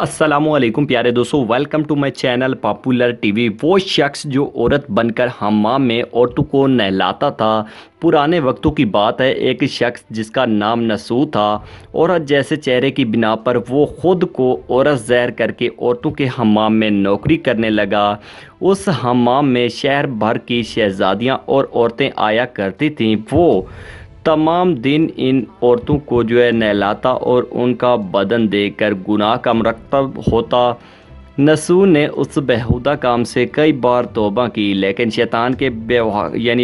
अस्सलाम वालेकुम प्यारे दोस्तों, welcome to my channel popular TV. वो शख्स जो औरत बनकर हम्माम में औरतों को नहलाता था। पुराने वक्तों की बात है, एक शख्स जिसका नाम नसू था। औरत जैसे चेहरे की बिना पर वो ख़ुद को औरत ज़हर करके औरतों के हम्माम में नौकरी करने लगा। उस हम्माम में शहर भर की शहज़ादियाँ और औरतें आया करती थीं। वो तमाम दिन इन औरतों को नहलाता और उनका बदन देखकर गुनाह का मरतब होता। नसूह ने उस बेहुदा काम से कई बार तौबा की, लेकिन शैतान के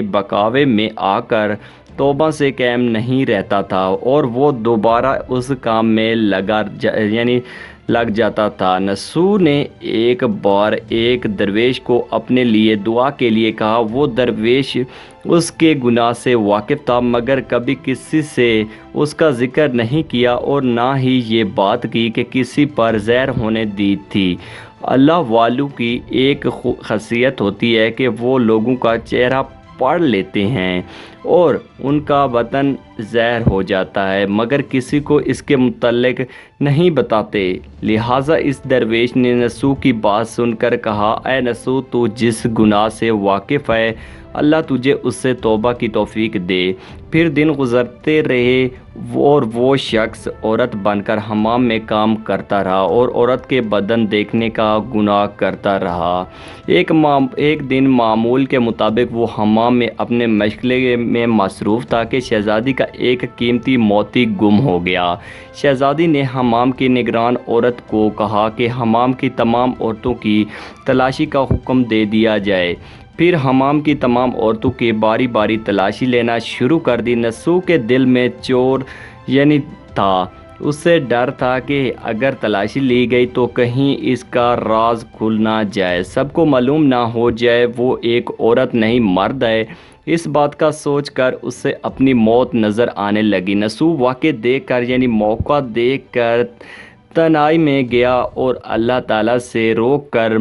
बकावे में आकर तौबा से कायम नहीं रहता था और वो दोबारा उस काम में लग जाता था। नसूह ने एक बार एक दरवेश को अपने लिए दुआ के लिए कहा। वो दरवेश उसके गुनाह से वाकिफ़ था, मगर कभी किसी से उसका ज़िक्र नहीं किया और ना ही ये बात की कि किसी पर ज़हर होने दी थी। अल्लाह वालों की एक ख़ासियत होती है कि वो लोगों का चेहरा पढ़ लेते हैं और उनका वतन ज़हर हो जाता है, मगर किसी को इसके मुतल्लिक नहीं बताते। लिहाजा इस दरवेश ने नसूह की बात सुनकर कहा, ऐ नसूह, तू जिस गुनाह से वाकिफ़ है, अल्लाह तुझे उससे तौबा की तौफीक दे। फिर दिन गुज़रते रहे और वो शख्स औरत बनकर हमाम में काम करता रहा और औरत के बदन देखने का गुनाह करता रहा। एक दिन मामूल के मुताबिक वो हमाम में अपने मशगले में मसरूफ़ था कि शहज़ादी का एक कीमती मोती गुम हो गया। शहज़ादी ने हमाम की निगरान औरत को कहा कि हमाम की तमाम औरतों की तलाशी का हुक्म दे दिया जाए। फिर हमाम की तमाम औरतों की बारी बारी तलाशी लेना शुरू कर दी। नसूह के दिल में चोर था। उससे डर था कि अगर तलाशी ली गई तो कहीं इसका राज खुल ना जाए, सबको मालूम ना हो जाए वो एक औरत नहीं मर्द है। इस बात का सोचकर उससे अपनी मौत नज़र आने लगी। नसूह वाक़े देखकर मौका देखकर तनाई में गया और अल्लाह ताला से रोक कर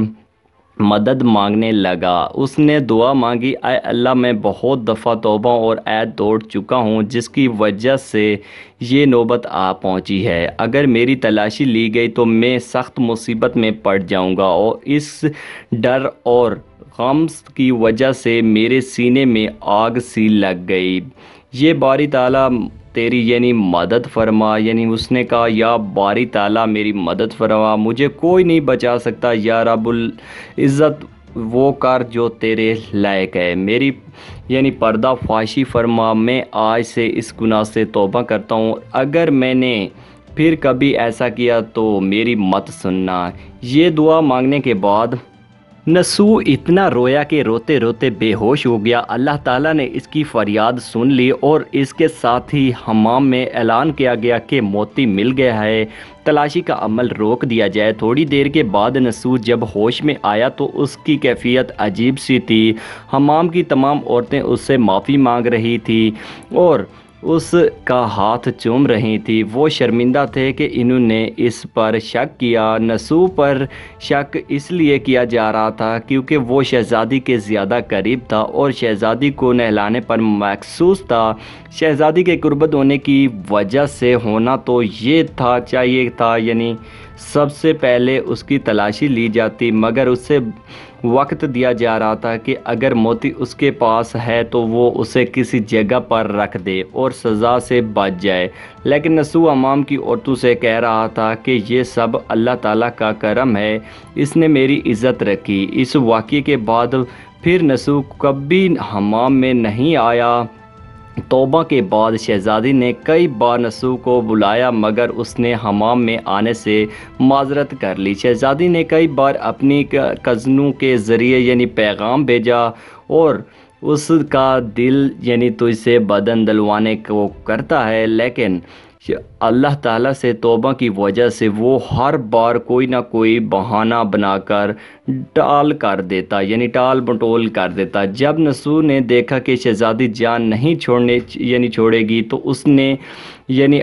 मदद मांगने लगा। उसने दुआ मांगी, आए अल्लाह, मैं बहुत दफ़ा तौबा और ऐत तोड़ चुका हूँ जिसकी वजह से ये नौबत आ पहुँची है। अगर मेरी तलाशी ली गई तो मैं सख्त मुसीबत में पड़ जाऊँगा और इस डर और गम की वजह से मेरे सीने में आग सी लग गई। ये बारी ताला तेरी मदद फरमा। उसने कहा, या बारी ताला मेरी मदद फरमा, मुझे कोई नहीं बचा सकता। या रब्बुल इज़्ज़त, वो कर जो तेरे लायक है। मेरी पर्दा फाशी फरमा। मैं आज से इस गुनाह से तौबा करता हूँ। अगर मैंने फिर कभी ऐसा किया तो मेरी मत सुनना। ये दुआ मांगने के बाद नसूह इतना रोया कि रोते रोते बेहोश हो गया। अल्लाह ताला ने इसकी फ़रियाद सुन ली और इसके साथ ही हमाम में ऐलान किया गया कि मोती मिल गया है, तलाशी का अमल रोक दिया जाए। थोड़ी देर के बाद नसूह जब होश में आया तो उसकी कैफियत अजीब सी थी। हमाम की तमाम औरतें उससे माफ़ी मांग रही थी और उसका हाथ चूम रही थी। वो शर्मिंदा थे कि इन्होंने इस पर शक किया। नसूह पर शक इसलिए किया जा रहा था क्योंकि वो शहज़ादी के ज़्यादा करीब था और शहज़ादी को नहलाने पर महसूस था। शहज़ादी के कुर्बत होने की वजह से होना तो ये चाहिए था सबसे पहले उसकी तलाशी ली जाती, मगर उससे वक्त दिया जा रहा था कि अगर मोती उसके पास है तो वो उसे किसी जगह पर रख दे और सज़ा से बच जाए। लेकिन नसूह हमाम की औरतों से कह रहा था कि ये सब अल्लाह ताला का करम है, इसने मेरी इज़्ज़त रखी। इस वाक़ये के बाद फिर नसूह कभी हमाम में नहीं आया। तौबा के बाद शहज़ादी ने कई बार नसूह को बुलाया, मगर उसने हमाम में आने से माजरत कर ली। शहज़ादी ने कई बार अपनी कज़नों के ज़रिए पैगाम भेजा और उसका दिल तुझसे बदन दलवाने को करता है, लेकिन अल्लाह ताला से तौबा की वजह से वो हर बार कोई ना कोई बहाना बनाकर टाल मटोल कर देता। जब नसूह ने देखा कि शहज़ादी जान नहीं छोड़ेगी तो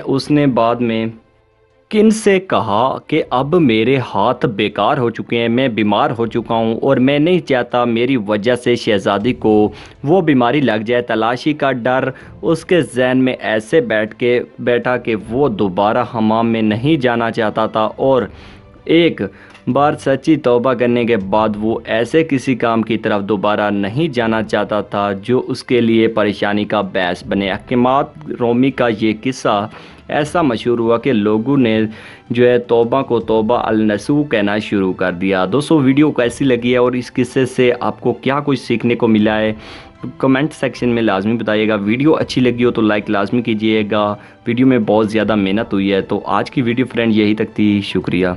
उसने बाद में किन से कहा कि अब मेरे हाथ बेकार हो चुके हैं, मैं बीमार हो चुका हूं और मैं नहीं चाहता मेरी वजह से शहज़ादी को वो बीमारी लग जाए। तलाशी का डर उसके जहन में ऐसे बैठा कि वो दोबारा हमाम में नहीं जाना चाहता था और ایک بار سچی توبہ کرنے کے بعد وہ ایسے کسی کام کی طرف دوبارہ نہیں جانا چاہتا تھا جو اس کے لیے پریشانی کا باعث بنے۔ حکمت رومی کا یہ قصہ ایسا مشہور ہوا کہ لوگوں نے جو ہے توبہ کو توبہ النصوح کہنا شروع کر دیا۔ دوستو ویڈیو کیسی لگی ہے اور اس قصے سے آپ کو کیا کچھ سیکھنے کو ملا ہے کمنٹ سیکشن میں لازمی بتائیے گا۔ ویڈیو اچھی لگی ہو تو لائک لازمی کیجیے گا۔ ویڈیو میں بہت زیادہ محنت ہوئی ہے۔ تو آج کی ویڈیو فرینڈ یہی تک تھی، شکریہ۔